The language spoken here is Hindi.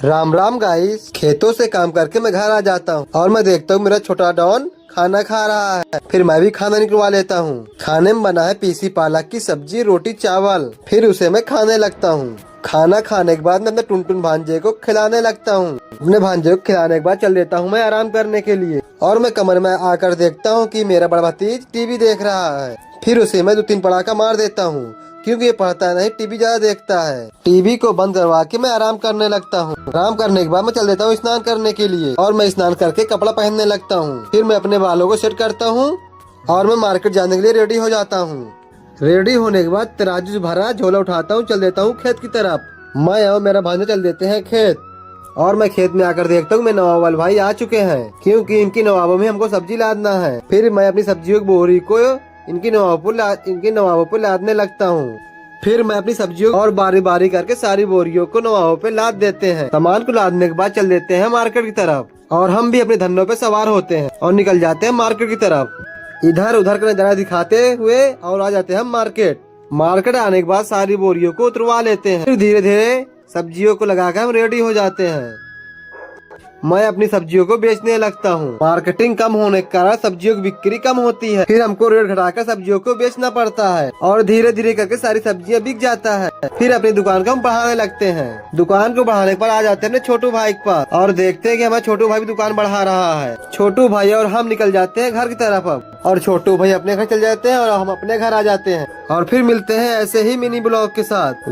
राम राम गाइस। खेतों से काम करके मैं घर आ जाता हूँ और मैं देखता हूँ मेरा छोटा डॉन खाना खा रहा है। फिर मैं भी खाना निकलवा लेता हूँ। खाने में बना है पीसी पालक की सब्जी, रोटी, चावल। फिर उसे मैं खाने लगता हूँ। खाना खाने के बाद मैं अपने टुनटुन भांजे को खिलाने लगता हूँ। अपने भांजे को खिलाने के बाद चल देता हूँ मैं आराम करने के लिए। और मैं कमरे में आकर देखता हूँ कि मेरा बड़ा भतीज टीवी देख रहा है। फिर उसे मैं 2-3 पड़ाका मार देता हूँ, क्योंकि ये पढ़ता नहीं, टीवी ज्यादा देखता है। टीवी को बंद करवा के मैं आराम करने लगता हूँ। आराम करने के बाद मैं चल देता हूँ स्नान करने के लिए और मैं स्नान करके कपड़ा पहनने लगता हूँ। फिर मैं अपने बालों को सेट करता हूँ और मैं मार्केट जाने के लिए रेडी हो जाता हूँ। रेडी होने के बाद तराजू भरा झोला उठाता हूँ, चल देता हूँ खेत की तरफ। मैं और मेरा भांजा चल देते हैं खेत और मैं खेत में आकर देखता हूँ मेरे नवाब वाले भाई आ चुके हैं, क्योंकि इनकी नवाबों में हमको सब्जी लादना है। फिर मैं अपनी सब्जियों की बोरी को इनकी नवाबों पर लादने लगता हूँ। फिर मैं अपनी सब्जियों और बारी बारी करके सारी बोरियों को नवाबों पे लाद देते हैं। सामान को लादने के बाद चल देते हैं मार्केट की तरफ और हम भी अपने धन्नों पे सवार होते हैं और निकल जाते हैं मार्केट की तरफ। इधर उधर का नजारा दिखाते हुए और आ जाते हैं हम मार्केट। मार्केट आने के बाद सारी बोरियों को उतरवा लेते हैं। फिर धीरे धीरे सब्जियों को लगाकर हम रेडी हो जाते हैं। मैं अपनी सब्जियों को बेचने लगता हूँ। मार्केटिंग कम होने के कारण सब्जियों की बिक्री कम होती है। फिर हमको रेट घटाकर सब्जियों को बेचना पड़ता है और धीरे धीरे करके सारी सब्जियां बिक जाता है। फिर अपनी दुकान को हम बढ़ाने लगते हैं। दुकान को बढ़ाने पर आ जाते हैं अपने छोटू भाई के पास और देखते हैं कि हमारा छोटू भाई भी दुकान बढ़ा रहा है। छोटू भाई और हम निकल जाते हैं घर की तरफ अब, और छोटू भाई अपने घर चले जाते हैं और हम अपने घर आ जाते हैं। और फिर मिलते हैं ऐसे ही मिनी ब्लॉग के साथ।